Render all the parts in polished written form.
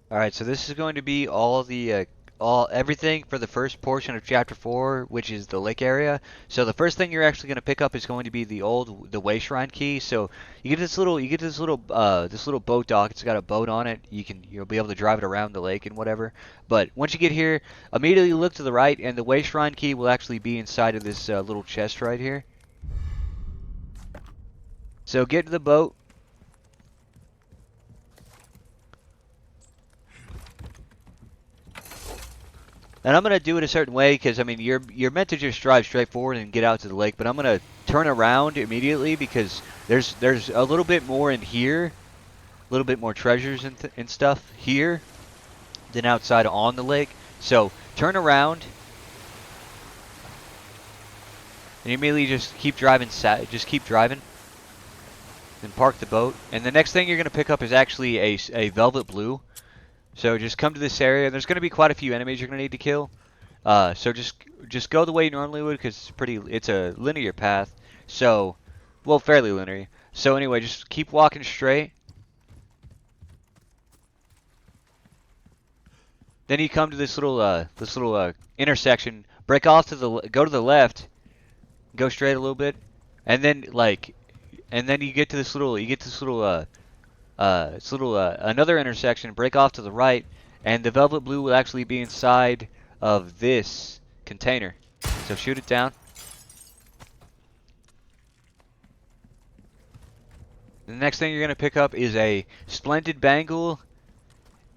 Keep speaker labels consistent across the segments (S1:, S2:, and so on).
S1: All right, so this is going to be all the everything for the first portion of chapter 4, which is the lake area. So the first thing you're actually going to pick up is going to be the way shrine key. So you get this little boat dock. It's got a boat on it. You'll be able to drive it around the lake and whatever. But once you get here, immediately look to the right, and the way shrine key will actually be inside of this little chest right here. So get to the boat. And I'm gonna do it a certain way because I mean you're meant to just drive straight forward and get out to the lake, but I'm gonna turn around immediately because there's a little bit more in here, a little bit more treasures and stuff here than outside on the lake. So turn around and immediately just keep driving. Just keep driving and park the boat. And the next thing you're gonna pick up is actually a velvet blue. So just come to this area. There's gonna be quite a few enemies you're gonna need to kill. So just go the way you normally would because it's a linear path. So, well, fairly linear. So anyway, just keep walking straight. Then you come to this little intersection. Break off to go to the left. Go straight a little bit, and then you get to this little another intersection. Break off to the right, and the velvet blue will actually be inside of this container. So shoot it down. The next thing you're going to pick up is a splendid bangle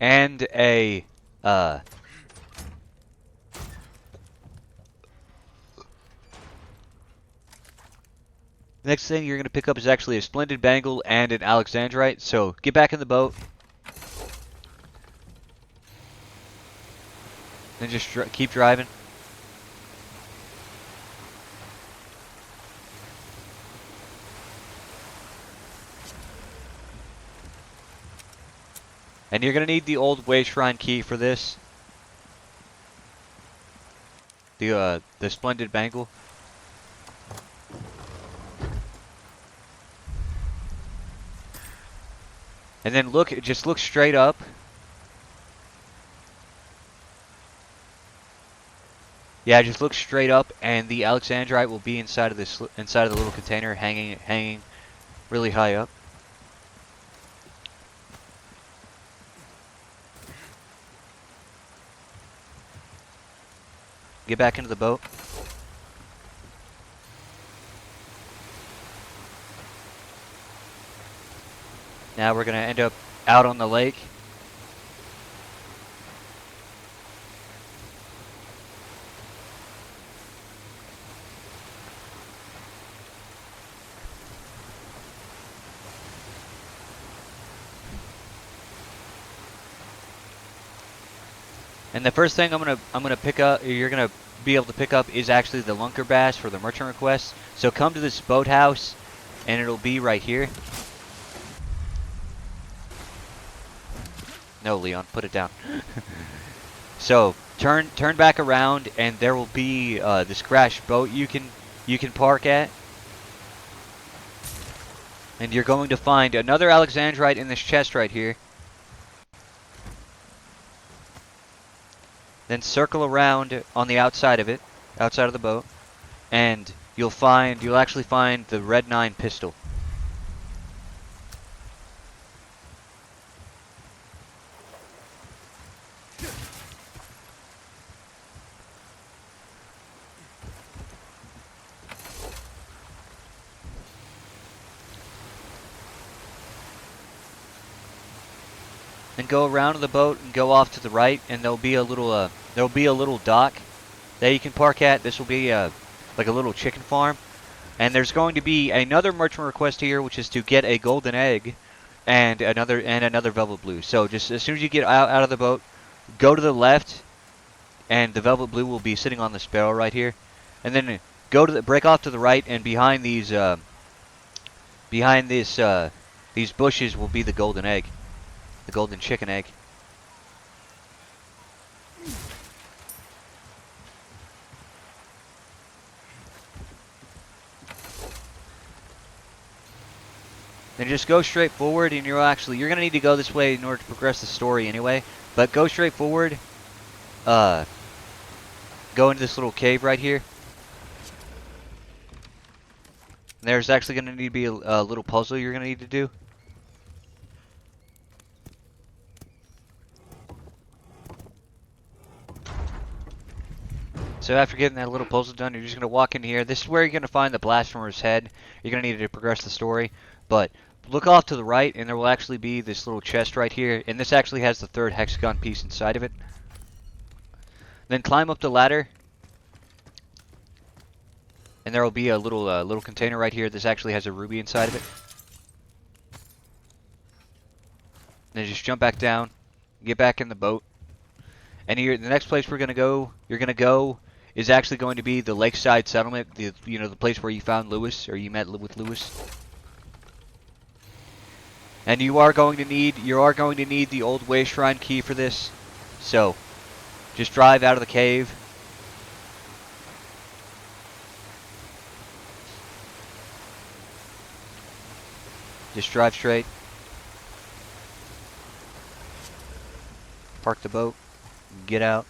S1: and a next thing you're going to pick up is actually a splendid bangle and an alexandrite. So get back in the boat and just keep driving. And you're going to need the old way shrine key for this. The splendid bangle. And then just look straight up. Yeah, just look straight up, and the alexandrite will be inside of inside of the little container, hanging really high up. Get back into the boat. Now we're going to end up out on the lake. And the first thing I'm gonna pick up, you're gonna be able to pick up, is actually the lunker bass for the merchant request. So come to this boathouse, and it'll be right here. No, Leon, put it down. So turn back around, and there will be this crashed boat you can park at. And you're going to find another alexandrite in this chest right here. Then circle around on the outside of it, outside of the boat, and you'll actually find the red 9 pistol. Then go around to the boat and go off to the right, and there'll be a little dock that you can park at. This will be like a little chicken farm, and there's going to be another merchant request here, which is to get a golden egg and another velvet blue. So just as soon as you get out of the boat, go to the left, and the velvet blue will be sitting on the sparrow right here, and then break off to the right, and behind these bushes will be the golden egg. The golden chicken egg. then just go straight forward, and you're going to need to go this way in order to progress the story anyway. But go straight forward. Go into this little cave right here. There's actually going to need to be a little puzzle you're going to need to do. So after getting that little puzzle done, you're just going to walk in here. This is where you're going to find the Blasphemer's head. You're going to need to progress the story. But look off to the right, and there will actually be this little chest right here. And this actually has the third hexagon piece inside of it. Then climb up the ladder. And there will be a little container right here. This actually has a ruby inside of it. Then just jump back down. Get back in the boat. And here, the next place you're going to go is actually going to be the Lakeside Settlement, the place where you found Lewis, or you met with Lewis. And you are going to need the old way shrine key for this. So, just drive out of the cave. Just drive straight. Park the boat. Get out.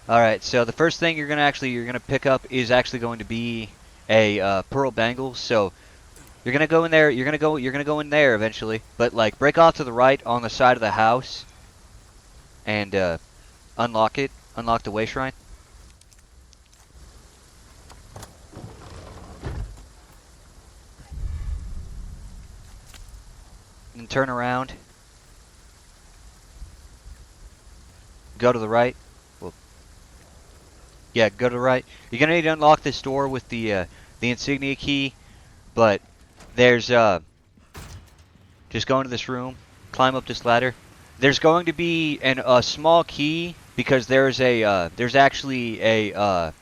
S1: Alright, so the first thing you're gonna pick up is actually going to be a pearl bangle. So you're gonna go in there. You're gonna go in there eventually. But like, break off to the right on the side of the house, and unlock it. Unlock the way shrine. And turn around. Go to the right. Well, yeah, go to the right. You're gonna need to unlock this door with the insignia key, but there's just go into this room, climb up this ladder. There's going to be a small key because there's actually the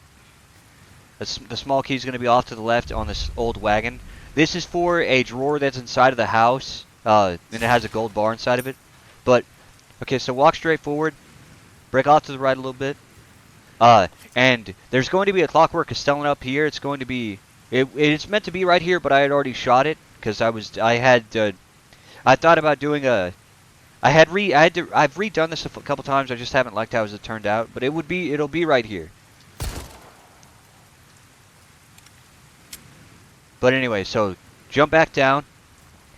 S1: small key is going to be off to the left on this old wagon. This is for a drawer that's inside of the house, and it has a gold bar inside of it. But okay, so walk straight forward. Break off to the right a little bit. And there's going to be a clockwork castellan up here. It's going to be... It's meant to be right here, but I had already shot it. Because I thought about doing a... I've redone this a couple times. I just haven't liked how it turned out. But it'll be right here. But anyway, so jump back down.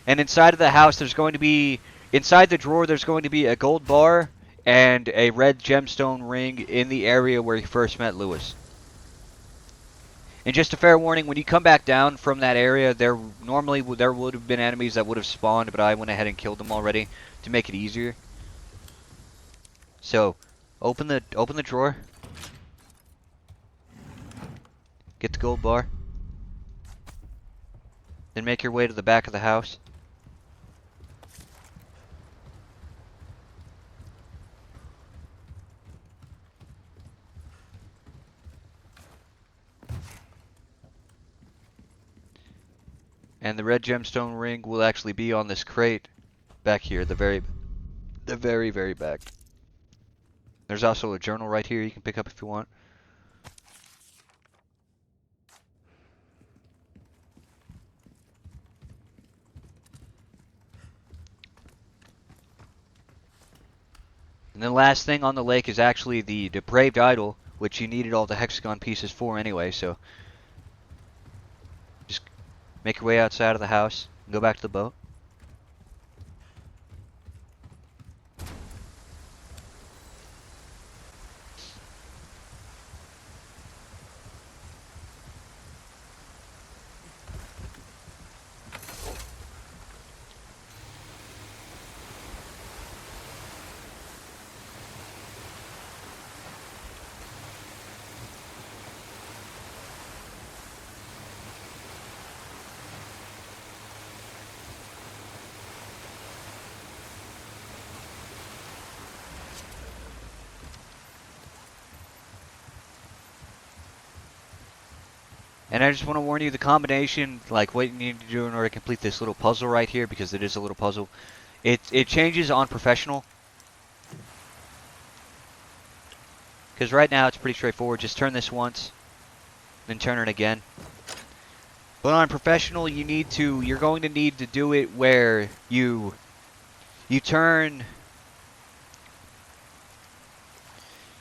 S1: And inside of the house, inside the drawer, there's going to be a gold bar and a red gemstone ring in the area where you first met Lewis. And just a fair warning, when you come back down from that area, there would have been enemies that would have spawned, but I went ahead and killed them already to make it easier. So, open the drawer. Get the gold bar. Then make your way to the back of the house. And the red gemstone ring will actually be on this crate back here, the very back. There's also a journal right here you can pick up if you want. And the last thing on the lake is actually the depraved idol, which you needed all the hexagon pieces for anyway, so just make your way outside of the house and go back to the boat. And I just want to warn you, the combination, like what you need to do in order to complete this little puzzle right here, because it is a little puzzle, it changes on professional. Because right now it's pretty straightforward. Just turn this once, then turn it again. But on professional, you're going to need to do it where you turn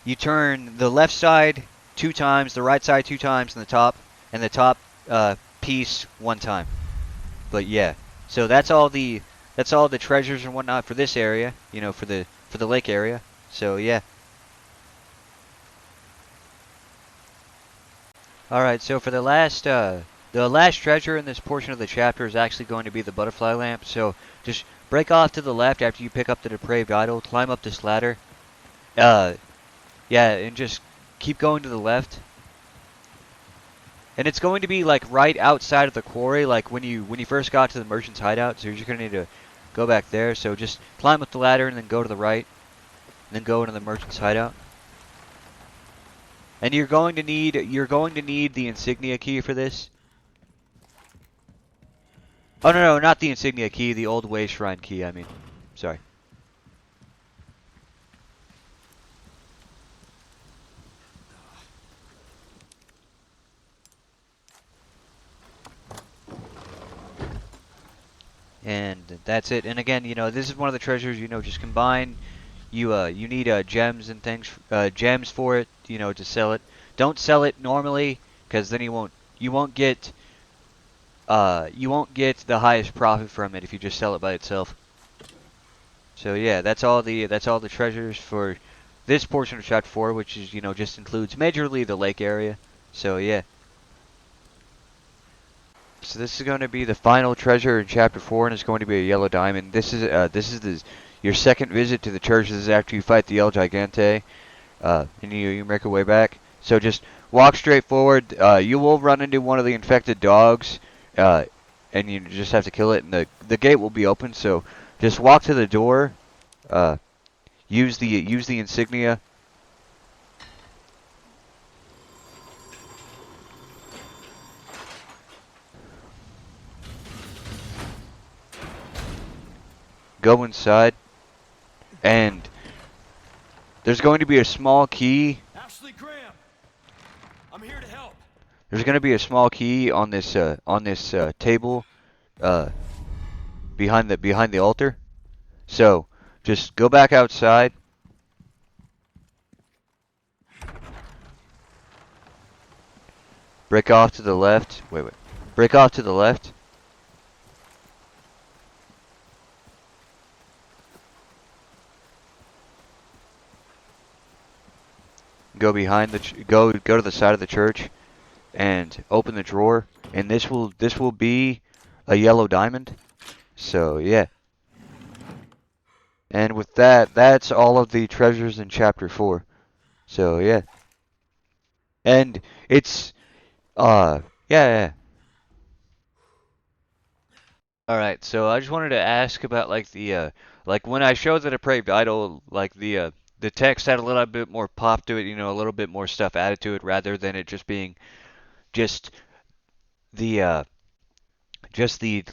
S1: the left side 2 times, the right side 2 times, and the top piece 1 time. But yeah, so that's all the treasures and whatnot for this area, for the lake area. So yeah. All right, so for the last treasure in this portion of the chapter is actually going to be the butterfly lamp. So just break off to the left after you pick up the depraved idol, climb up this ladder. Uh, yeah, and just keep going to the left. And it's going to be like right outside of the quarry, like when you first got to the merchant's hideout. So you're just gonna need to go back there. So just climb up the ladder and then go to the right, and then go into the merchant's hideout. And you're going to need the insignia key for this. Oh no, not the insignia key, the old way shrine key. I mean, sorry. And that's it. And again, this is one of the treasures. Just combine. You need gems and things, gems for it. To sell it. Don't sell it normally, because then you won't get the highest profit from it if you just sell it by itself. So yeah, that's all the treasures for this portion of chapter 4, which is just includes majorly the lake area. So yeah. So this is going to be the final treasure in chapter 4, and it's going to be a yellow diamond. This is your second visit to the church. This is after you fight the El Gigante, and you make your way back. So just walk straight forward. You will run into one of the infected dogs, and you just have to kill it, and the gate will be open. So just walk to the door. Uh, use the insignia. Go inside, and there's going to be a small key.
S2: Ashley Graham, I'm here to help.
S1: There's going to be a small key on this table uh, behind the altar. So just go back outside. Break off to the left. Wait. Break off to the left. Go behind go to the side of the church and open the drawer, and this will be a yellow diamond. So yeah. And with that, that's all of the treasures in chapter 4. So yeah. And it's yeah. All right, so I just wanted to ask about like like when I showed the depraved idol, like the text had a little bit more pop to it, a little bit more stuff added to it rather than it just being just the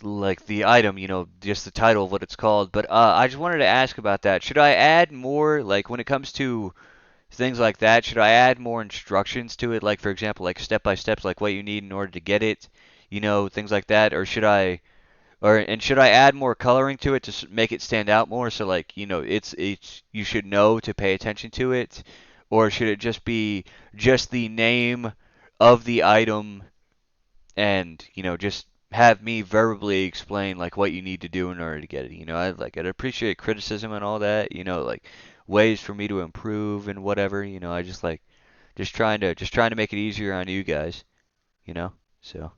S1: like the item, just the title of what it's called. But I just wanted to ask about that. Should I add more, like when it comes to things like that, should I add more instructions to it, like for example, like step by steps, like what you need in order to get it, things like that, or should I add more coloring to it to make it stand out more? So like, it's you should know to pay attention to it, or should it just be just the name of the item and, just have me verbally explain like what you need to do in order to get it. I'd appreciate criticism and all that, like ways for me to improve and whatever, I just trying to make it easier on you guys, you know? So